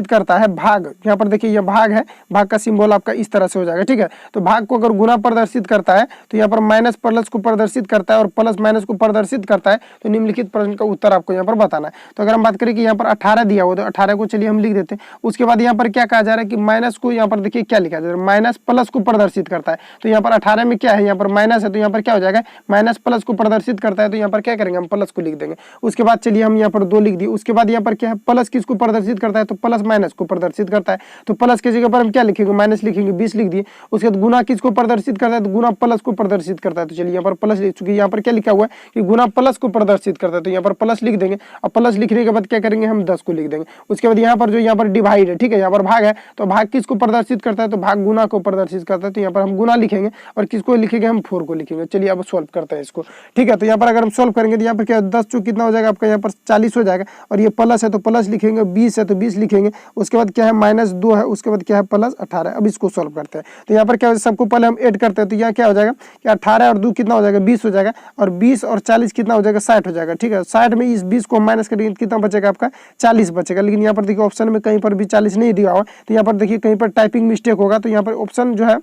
करता है भाग, यहाँ पर देखिए ये भाग है, भाग का सिंबल आपका इस तरह से हो जाएगा, ठीक है। तो भाग को अगर गुना प्रदर्शित करता है तो यहाँ पर माइनस प्लस को प्रदर्शित करता है और प्लस माइनस को प्रदर्शित करता है, तो निम्नलिखित प्रश्न का उत्तर आपको यहाँ पर बताना है। तो अगर हम बात करें कि यहाँ पर 18 दिया हुआ, तो 18 को चलिए हम लिख देते हैं। उसके बाद यहाँ पर क्या कहा जा रहा है कि माइनस को यहाँ पर देखिए क्या लिखा जा रहा है, माइनस प्लस को प्रदर्शित करता है। तो यहाँ पर 18 में क्या है, यहाँ पर माइनस है, तो यहाँ पर क्या हो जाएगा, माइनस प्लस को प्रदर्शित करता है, तो यहाँ पर क्या करेंगे, हम प्लस को लिख देंगे। उसके बाद चलिए हम यहाँ पर 2 लिख दिए। उसके बाद यहाँ पर क्या है, प्लस किसको प्रदर्शित करता है, तो प्लस माइनस को प्रदर्शित करता है, तो प्लस की जगह पर हम क्या लिखेंगे, माइनस लिखेंगे, 20 लिख दिए। उसके बाद गुना किसको प्रदर्शित करता है, तो गुना प्लस को प्रदर्शित करता है, तो चलिए यहाँ पर प्लस लिख चुके। यहाँ पर क्या लिखा हुआ है कि गुना प्लस को प्रदर्शित करता है, तो यहाँ पर प्लस लिख देंगे। और प्लस लिखने के बाद क्या करेंगे, हम 10 को लिख देंगे। उसके बाद यहाँ पर जो यहाँ पर डिवाइड है, ठीक है, यहाँ पर भाग है, तो भाग किसको प्रदर्शित करता है, तो भाग गुना को प्रदर्शित करता है, तो यहाँ पर हम गुना लिखेंगे और किसको लिखेंगे, हम 4 को लिखेंगे। चलिए अब सॉल्व करते हैं इसको, ठीक है। तो यहाँ पर अगर हम सॉल्व करेंगे तो यहाँ पर क्या 10 चौक कितना हो जाएगा आपका, यहाँ पर 40 हो जाएगा। और ये प्लस है तो प्लस लिखेंगे, 20 है तो 20 लिखेंगे। उसके बाद क्या है, -2 है, उसके बाद क्या है, प्लस 18। अब इसको सॉल्व करते हैं। तो यहाँ पर क्या हो, सबको पहले हम ऐड करते हैं, तो यहाँ क्या हो जाएगा कि 18 और 2 कितना हो जाएगा, 20 हो जाएगा। और 20 और 40 कितना हो जाएगा, 60 हो जाएगा, ठीक है। 60 में इस 20 को माइनस करेंगे कितना बचेगा आपका, 40 बचेगा। लेकिन यहाँ पर देखिए ऑप्शन में कहीं पर भी 40 नहीं दिया हुआ, तो यहाँ पर देखिए कहीं पर टाइपिंग मिस्टेक होगा। तो यहाँ पर ऑप्शन जो है,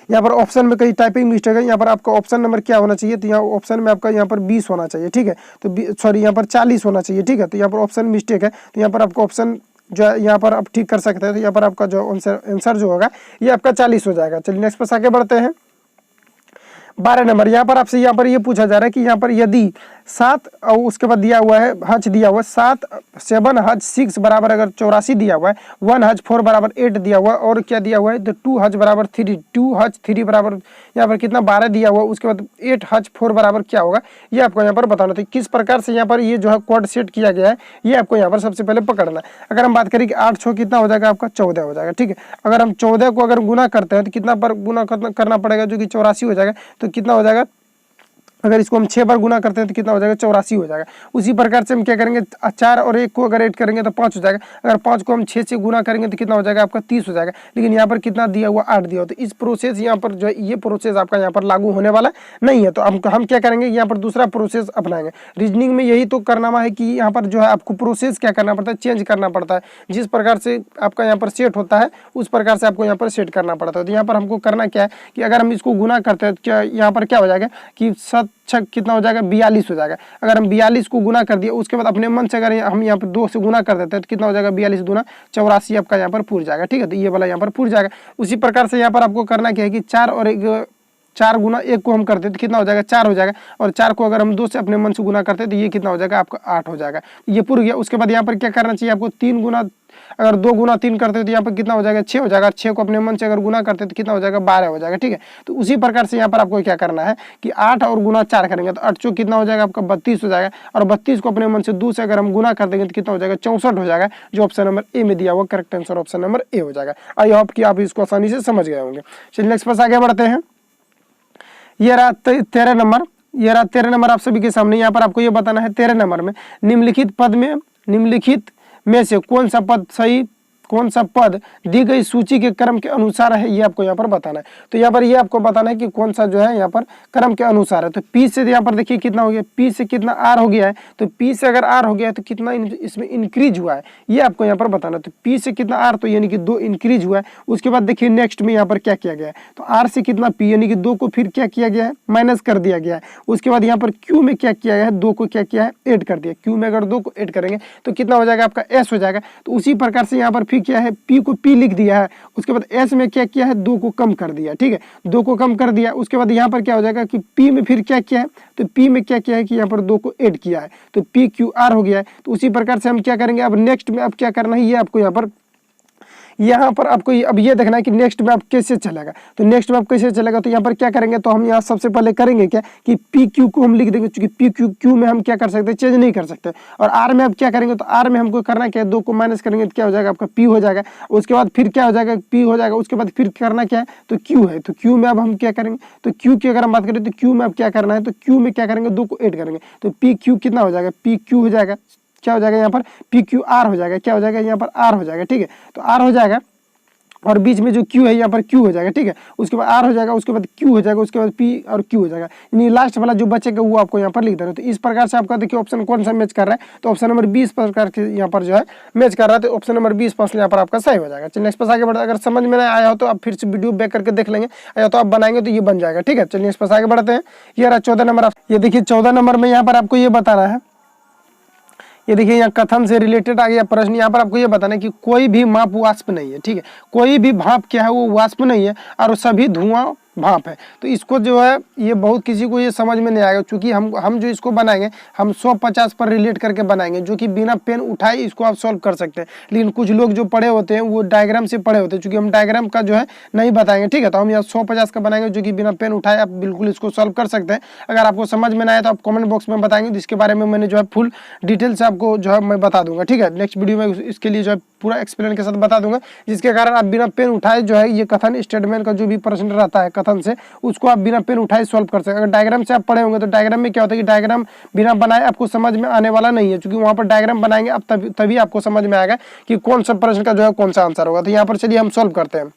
यहाँ पर ऑप्शन में कहीं टाइपिंग मिस्टेक है। यहाँ पर आपका ऑप्शन नंबर क्या होना चाहिए, तो यहाँ ऑप्शन में आपका यहाँ पर 20 होना चाहिए, ठीक है। तो सॉरी यहाँ पर 40 होना चाहिए, ठीक है। तो यहाँ पर ऑप्शन मिस्टेक है, तो यहाँ पर आपका ऑप्शन जो है यहाँ पर आप ठीक कर सकते हैं। तो यहाँ पर आपका जो आंसर जो होगा ये आपका 40 हो जाएगा। चलिए नेक्स्ट पर आगे बढ़ते हैं। 12 नंबर यहाँ पर आपसे यहाँ पर ये पूछा जा रहा है कि यहाँ पर यदि 7 और उसके बाद दिया हुआ है हज दिया हुआ है 7 हज 6 बराबर अगर 84 दिया हुआ है, 1 हज 4 बराबर 8 दिया हुआ है, और क्या दिया हुआ है, तो 2 हज बराबर 3, 2 हज 3 बराबर यहाँ पर कितना 12 दिया हुआ है। उसके बाद 8 हज 4 बराबर क्या होगा, ये आपको यहाँ पर बताना। तो किस प्रकार से यहाँ पर ये जो है कोड सेट किया गया है, ये आपको यहाँ पर सबसे पहले पकड़ना है। अगर हम बात करें कि 8 6 कितना हो जाएगा आपका, 14 हो जाएगा, ठीक है। अगर हम 14 को अगर गुना करते हैं तो कितना पर गुना करना पड़ेगा, जो कि 84 हो जाएगा। तो कितना हो जाएगा, अगर इसको हम 6 बार गुना करते हैं तो कितना हो जाएगा, 84 हो जाएगा। उसी प्रकार से हम क्या करेंगे, 4 और 1 को अगर ऐड करेंगे तो 5 हो जाएगा। अगर 5 को हम 6 से गुना करेंगे तो कितना हो जाएगा आपका, 30 हो जाएगा। लेकिन यहाँ पर कितना दिया हुआ, 8 दिया हुआ। तो इस प्रोसेस यहाँ पर जो है, ये प्रोसेस आपका यहाँ पर लागू होने वाला नहीं है। तो हम क्या करेंगे, यहाँ पर दूसरा प्रोसेस अपनाएंगे। रीजनिंग में यही तो करना है कि यहाँ पर जो है आपको प्रोसेस क्या करना पड़ता है, चेंज करना पड़ता है। जिस प्रकार से आपका यहाँ पर सेट होता है उस प्रकार से आपको यहाँ पर सेट करना पड़ता है। तो यहाँ पर हमको करना क्या है कि अगर हम इसको गुना करते हैं तो क्या यहाँ पर क्या हो जाएगा कि 7 6 कितना हो जाएगा, 42 हो जाएगा। अगर हम 42 को गुना कर दिए, उसके बाद अपने मन से अगर हम यहाँ पर 2 से गुना कर देते हैं तो कितना हो जाएगा, 42 दूना 84 आपका यहाँ पर पूर जाएगा, ठीक है। तो ये वाला यहाँ पर पूर जाएगा। उसी प्रकार से यहाँ पर आपको करना क्या है कि 4 और 1 4 गुना 1 को हम करते हैं तो कितना हो जाएगा, 4 हो जाएगा। और 4 को अगर हम 2 से अपने मन से गुना करते हैं तो ये कितना हो जाएगा आपका, 8 हो जाएगा। ये पूर गया। उसके बाद यहाँ पर क्या करना चाहिए आपको, 3 गुना, अगर 2 गुना 3 करते हैं तो यहाँ पर कितना हो जाएगा, 6 हो जाएगा। 6 को अपने मन से अगर गुना करते हैं तो कितना हो जाएगा, 12 हो जाएगा, ठीक है। तो उसी प्रकार से यहाँ पर आपको क्या करना है कि 8 और गुना 4 करेंगे तो 8 चौक कितना हो जाएगा आपका, 32 हो जाएगा। और 32 को अपने मन से 2 से अगर हम गुना कर देंगे तो कितना हो जाएगा, 64 हो जाएगा। जो ऑप्शन नंबर ए में दिया हुआ correct answer option number A हो जाएगा। आई होप कि आप इसको आसानी से समझ गए होंगे। चलिए नेक्स्ट पास आगे बढ़ते हैं। ये रहा 13 नंबर, ये रहा 13 नंबर आप सभी के सामने। यहाँ पर आपको ये बताना है 13 नंबर में निम्नलिखित में से कौन सा पद दी गई सूची के क्रम के अनुसार है, ये आपको यहाँ पर बताना है। तो यहाँ पर ये आपको बताना है कि कौन सा जो है यहाँ पर क्रम के अनुसार है। तो P से यहाँ पर देखिए कितना हो गया, P से कितना R हो गया है। तो P से अगर R हो गया है तो कितना इसमें इंक्रीज हुआ है, ये आपको यहाँ पर बताना है। तो P से कितना R, तो यानी कि 2 इंक्रीज हुआ है। उसके बाद देखिए नेक्स्ट में यहाँ पर क्या किया गया है, तो R से कितना P यानी कि 2 को फिर क्या किया गया है, माइनस कर दिया गया है। उसके बाद यहाँ पर Q में क्या किया गया है, 2 को क्या किया है, ऐड कर दिया। Q में अगर 2 को ऐड करेंगे तो कितना हो जाएगा आपका, S हो जाएगा। तो उसी प्रकार से यहाँ पर फिर क्या है, P को P लिख दिया है। उसके बाद S में क्या किया है, 2 को कम कर दिया, ठीक है, 2 को कम कर दिया। उसके बाद यहाँ पर क्या हो जाएगा कि P में फिर क्या किया है, तो P में क्या किया है कि यहाँ पर 2 को ऐड किया है, तो PQR हो गया है। तो उसी प्रकार से हम क्या करेंगे, अब नेक्स्ट में अब क्या करना है, ये आपको यहाँ पर आपको अब ये देखना है कि नेक्स्ट में आप कैसे चलेगा। तो नेक्स्ट में आप कैसे चलेगा, तो यहाँ पर क्या करेंगे, तो हम यहाँ सबसे पहले करेंगे क्या कि PQ को हम लिख देंगे, क्योंकि PQ में हम क्या कर सकते हैं, चेंज नहीं कर सकते। और R में आप क्या करेंगे, तो R में हमको करना क्या है, 2 को माइनस करेंगे तो क्या हो जाएगा आपका P हो जाएगा। उसके बाद फिर क्या हो जाएगा, P हो जाएगा। उसके बाद फिर करना क्या है, तो Q है। तो Q में अब हम क्या करेंगे, तो Q की अगर हम बात करें तो Q में अब क्या करना है, तो Q में क्या करेंगे, 2 को ऐड करेंगे। तो PQ कितना हो जाएगा, PQ हो जाएगा, क्या हो जाएगा यहाँ पर PQR हो जाएगा, क्या हो जाएगा यहाँ पर R हो जाएगा, ठीक है। तो R हो जाएगा। और बीच में जो क्यू है यहाँ पर क्यू हो जाएगा, ठीक है। उसके बाद आर हो जाएगा, उसके बाद क्यू हो जाएगा, उसके बाद पी और क्यू हो जाएगा, यानी लास्ट वाला जो बचेगा वो आपको यहाँ पर लिख देना है। तो इस प्रकार से आपका देखिए ऑप्शन कौन सा मैच कर रहा है, तो ऑप्शन नंबर 20 प्रकार के यहाँ पर जो है मैच कर रहा है, तो ऑप्शन नंबर 20 यहाँ पर आपका सही हो जाएगा। चलिए नेक्स्ट पर आगे बढ़ते हैं। अगर समझ में नहीं आया हो तो आप फिर से वीडियो बैक करके देख लेंगे, या तो आप बनाएंगे तो ये बन जाएगा, ठीक है। चलिए नेक्स्ट पर आगे बढ़ते हैं। ये रहा 14 नंबर। ये देखिए 14 नंबर में यहाँ पर आपको ये बताना है, ये देखिए यहाँ कथन से रिलेटेड आ गया प्रश्न। यहाँ पर आपको ये बताना है कि कोई भी माप वाष्प नहीं है, ठीक है। कोई भी भाप क्या है वो वाष्प नहीं है, और सभी धुआं भाप है। तो इसको जो है ये बहुत किसी को ये समझ में नहीं आएगा, क्योंकि हम जो इसको बनाएंगे हम 150 पर रिलेट करके बनाएंगे, जो कि बिना पेन उठाए इसको आप सॉल्व कर सकते हैं। लेकिन कुछ लोग जो पढ़े होते हैं वो डायग्राम से पढ़े होते हैं, क्योंकि हम डायग्राम का जो है नहीं बताएंगे, ठीक है। तो हम यहाँ 150 का बनाएंगे, जो कि बिना पेन उठाए आप बिल्कुल इसको सॉल्व कर सकते हैं। अगर आपको समझ में ना आए तो आप कमेंट बॉक्स में बताएंगे, जिसके बारे में मैंने जो है फुल डिटेल से आपको जो है मैं बता दूंगा, ठीक है। नेक्स्ट वीडियो में इसके लिए जो है पूरा एक्सप्लेन के साथ बता दूंगा, जिसके कारण आप बिना पेन उठाए जो है ये कथन स्टेटमेंट का जो भी प्रश्न रहता है कथन से, उसको आप बिना पेन उठाए सॉल्व कर सकते हैं। अगर डायग्राम से आप पढ़े होंगे तो डायग्राम में क्या होता है कि डायग्राम बिना बनाए आपको समझ में आने वाला नहीं है, क्योंकि वहां पर डायग्राम बनाएंगे आप तभी आपको समझ में आएगा कि कौन सा प्रश्न का जो है कौन सा आंसर होगा। तो यहाँ पर चलिए हम सॉल्व करते हैं।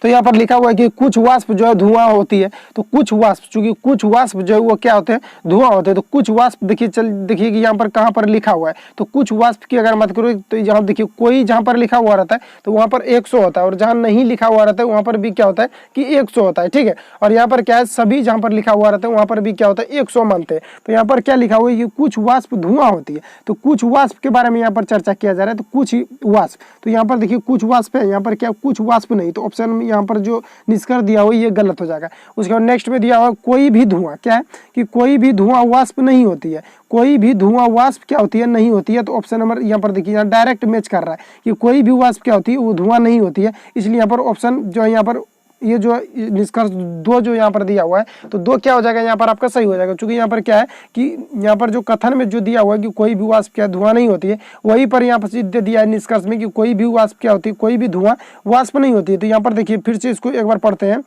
तो यहाँ पर लिखा हुआ है कि कुछ वाष्प जो है धुआं होती है, तो कुछ वाष्प, चूंकि कुछ वाष्प जो है वो क्या होते हैं, धुआं होते हैं। तो कुछ वाष्प देखिए देखिए कि यहाँ पर कहाँ पर लिखा हुआ है, तो कुछ वाष्प की अगर बात करो तो यहाँ देखिए कोई जहाँ पर लिखा हुआ रहता है तो वहाँ पर 100 होता है, और जहाँ नहीं लिखा हुआ रहता है वहाँ पर भी क्या होता है कि 100 होता है, ठीक है। और यहाँ पर क्या है, सभी जहाँ पर लिखा हुआ रहता है वहाँ पर भी क्या होता है 100 मानते हैं। तो यहाँ पर क्या लिखा हुआ है कि कुछ वाष्प धुआं होती है, तो कुछ वाष्प के बारे में यहाँ पर चर्चा किया जा रहा है। तो कुछ वाष्प, तो यहाँ पर देखिए कुछ वाष्प है, यहाँ पर क्या कुछ वाष्प नहीं, तो ऑप्शन में यहाँ पर जो निष्कर्ष दिया हुआ ये गलत हो जाएगा। उसके बाद नेक्स्ट में दिया हुआ कोई भी धुआं, क्या है कि कोई भी धुआं वाष्प नहीं होती है, कोई भी धुआं वाष्प क्या होती है, नहीं होती है। तो ऑप्शन नंबर यहाँ पर देखिए यहाँ डायरेक्ट मैच कर रहा है कि कोई भी वाष्प क्या होती है वो धुआं नहीं होती है, इसलिए यहाँ पर ऑप्शन जो है यहाँ पर ये जो निष्कर्ष 2 जो यहाँ पर दिया हुआ है तो 2 क्या हो जाएगा यहाँ पर आपका सही हो जाएगा, क्योंकि यहाँ पर क्या है कि यहाँ पर जो कथन में जो दिया हुआ है कि कोई भी वाष्प क्या धुआं नहीं होती है, वहीं पर यहाँ पर सिद्ध दिया है निष्कर्ष में कि कोई भी वाष्प क्या होती है, कोई भी धुआं वाष्प नहीं होती है। तो यहाँ पर देखिए फिर से इसको एक बार पढ़ते हैं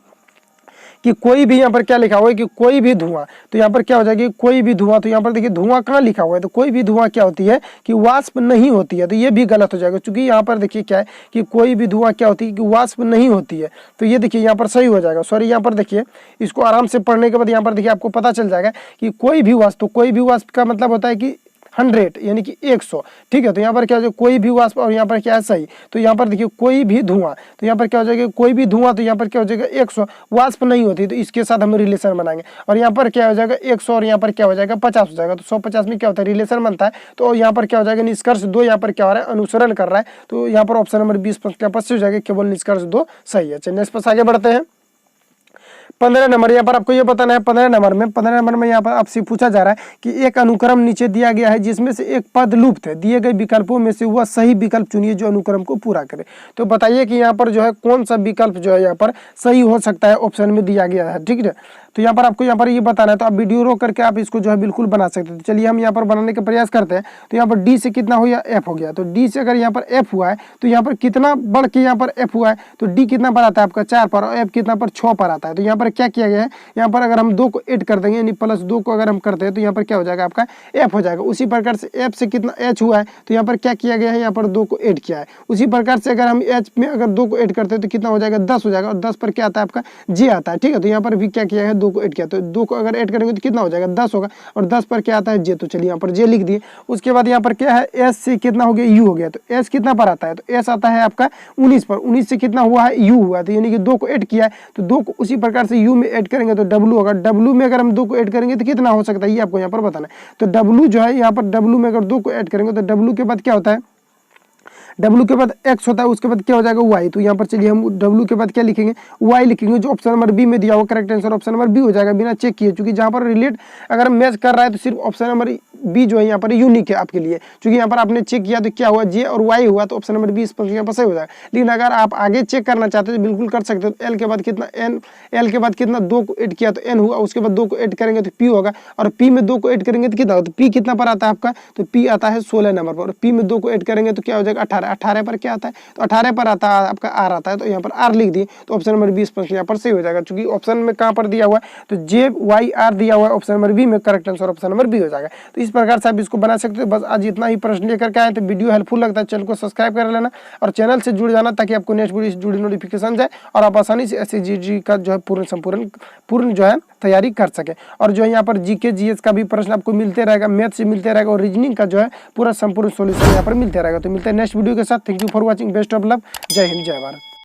कि कोई भी, यहाँ पर क्या लिखा हुआ है कि कोई भी धुआं, तो यहाँ पर क्या हो जाएगी कोई भी धुआं, तो यहाँ पर देखिए धुआं कहाँ लिखा हुआ है, तो कोई भी धुआं क्या होती है कि वाष्प नहीं होती है, तो ये भी गलत हो जाएगा, क्योंकि यहाँ पर देखिए क्या है कि कोई भी धुआं क्या होती है कि वाष्प नहीं होती है। तो ये देखिए यहाँ पर सही हो जाएगा। सॉरी यहाँ पर देखिए इसको आराम से पढ़ने के बाद यहाँ पर देखिए आपको पता चल जाएगा कि कोई भी वाष्प, तो कोई भी वाष्प का मतलब होता है कि 100 यानी कि 100, ठीक है। तो यहाँ पर क्या हो जाएगा कोई भी वाष्प, और यहाँ पर क्या है सही, तो यहाँ पर देखिए कोई भी धुआं, तो यहाँ पर क्या हो जाएगा कोई भी धुआं, तो यहाँ पर क्या हो जाएगा 100 वाष्प नहीं होती, तो इसके साथ हम रिलेशन बनाएंगे। और यहाँ पर क्या हो जाएगा 100 और यहाँ पर क्या हो जाएगा 50 हो जाएगा, तो 150 में क्या होता है रिलेशन बनता है। तो यहाँ पर क्या हो जाएगा निष्कर्ष 2 यहाँ पर क्या हो रहा है अनुसरण कर रहा है, तो यहाँ पर ऑप्शन नंबर 20 क्या पास हो जाएगा, केवल निष्कर्ष 2 सही है। चलिए नेक्स्ट पर आगे बढ़ते हैं। 15 नंबर यहाँ पर आपको ये बताना है। 15 नंबर में यहाँ पर आपसे पूछा जा रहा है कि एक अनुक्रम नीचे दिया गया है जिसमें से एक पद लुप्त है, दिए गए विकल्पों में से वह सही विकल्प चुनिए जो अनुक्रम को पूरा करे। तो बताइए कि यहाँ पर जो है कौन सा विकल्प जो है यहाँ पर सही हो सकता है, ऑप्शन में दिया गया है, ठीक है। तो यहाँ पर आपको यहाँ पर ये बताना है, तो आप वीडियो रोक करके आप इसको जो है बिल्कुल बना सकते हैं। तो चलिए हम यहाँ पर बनाने का प्रयास करते हैं। तो यहाँ पर डी से कितना हो गया एफ हो गया, तो डी से अगर यहाँ पर एफ हुआ है तो यहाँ पर कितना बढ़ के यहाँ पर एफ हुआ है, तो डी कितना पर आता है आपका 4 पर, और एफ कितना पर 6 पर आता है। तो यहाँ पर क्या किया गया है, यहाँ पर अगर हम 2 को ऐड कर देंगे यानी +2 को अगर हम करते हैं तो यहाँ पर क्या हो जाएगा आपका एफ हो जाएगा। उसी प्रकार से एफ से कितना एच हुआ है, तो यहाँ पर क्या किया गया है, यहाँ पर 2 को ऐड किया है। उसी प्रकार से अगर हम एच में अगर 2 को ऐड करते हैं तो कितना हो जाएगा 10 हो जाएगा, और 10 पर क्या आता है आपका जे आता है, ठीक है। तो यहाँ पर भी क्या किया है 2 को ऐड किया, तो 2 को अगर ऐड करेंगे तो कितना हो जाएगा 10 होगा, और 10 पर क्या आता है जे, तो चलिए यहाँ पर जे लिख दिए। उसके बाद यहाँ पर क्या है एस से कितना हो गया यू हो गया, तो एस कितना पर आता है, तो एस आता है आपका 19 पर, 19 से कितना हुआ है यू हुआ, तो यानी कि 2 को ऐड किया है, तो 2 को उसी प्रकार से यू में ऐड करेंगे तो डब्लू होगा। डब्लू में अगर हम 2 को ऐड करेंगे तो कितना हो सकता है ये आपको यहाँ पर बताना है। तो डब्लू जो है यहाँ पर डब्लू में अगर 2 को ऐड करेंगे तो डब्लू के बाद क्या होता है, डब्लू के बाद एक्स होता है, उसके बाद क्या हो जाएगा वाई। तो यहाँ पर चलिए हम डब्लू के बाद क्या लिखेंगे वाई लिखेंगे, जो ऑप्शन नंबर बी में दिया हुआ correct answer option number B हो जाएगा बिना चेक किए, क्योंकि जहाँ पर रिलेट अगर मैच कर रहा है तो सिर्फ ऑप्शन नंबर बी जो है यहाँ पर यूनिक है आपके लिए, क्योंकि यहाँ पर आपने चेक किया तो क्या हुआ जे और वाई हुआ, तो ऑप्शन नंबर 20 यहाँ पर सही हो जाएगा। लेकिन अगर आप आगे चेक करना चाहते हो तो बिल्कुल कर सकते हो। एल के बाद कितना एन, एल के बाद कितना 2 को ऐड किया तो एन हुआ, उसके बाद 2 को ऐड करेंगे तो पी होगा, और पी में 2 को ऐड करेंगे तो कितना होगा, तो पी कितना पर आता है आपका, तो पी आता है 16 नंबर पर, और पी में 2 को ऐड करेंगे तो क्या हो जाएगा 18 18, 18 पर क्या आता है, तो 18 पर आता है आपका आर आता है, तो यहाँ पर आर लिख दिए, तो ऑप्शन नंबर 20 पर यहाँ पर सही हो जाएगा। क्योंकि ऑप्शन में कहाँ पर दिया हुआ है, तो JYR दिया हुआ है, ऑप्शन नंबर बी में correct answer option number B हो जाएगा। तो इस प्रकार से आप इसको बना सकते हो। बस आज इतना ही प्रश्न लेकर के आए, तो वीडियो हेल्पफुल लगता है चैनल को सब्सक्राइब कर लेना और चैनल से जुड़ जाना, ताकि आपको नेक्स्ट वीडियो से जुड़ी नोटिफिकेशन जाए और आप आसानी से SSGD का जो है पूर्ण जो है तैयारी कर सके। और जो है यहाँ पर GK GS का भी प्रश्न आपको मिलते रहेगा, मैथ से मिलते रहेगा और रीजनिंग का जो है पूरा संपूर्ण सॉल्यूशन यहाँ पर मिलते रहेगा। तो मिलते हैं नेक्स्ट वीडियो के साथ। Thank you for watching, best of luck, जय हिंद, जय भारत।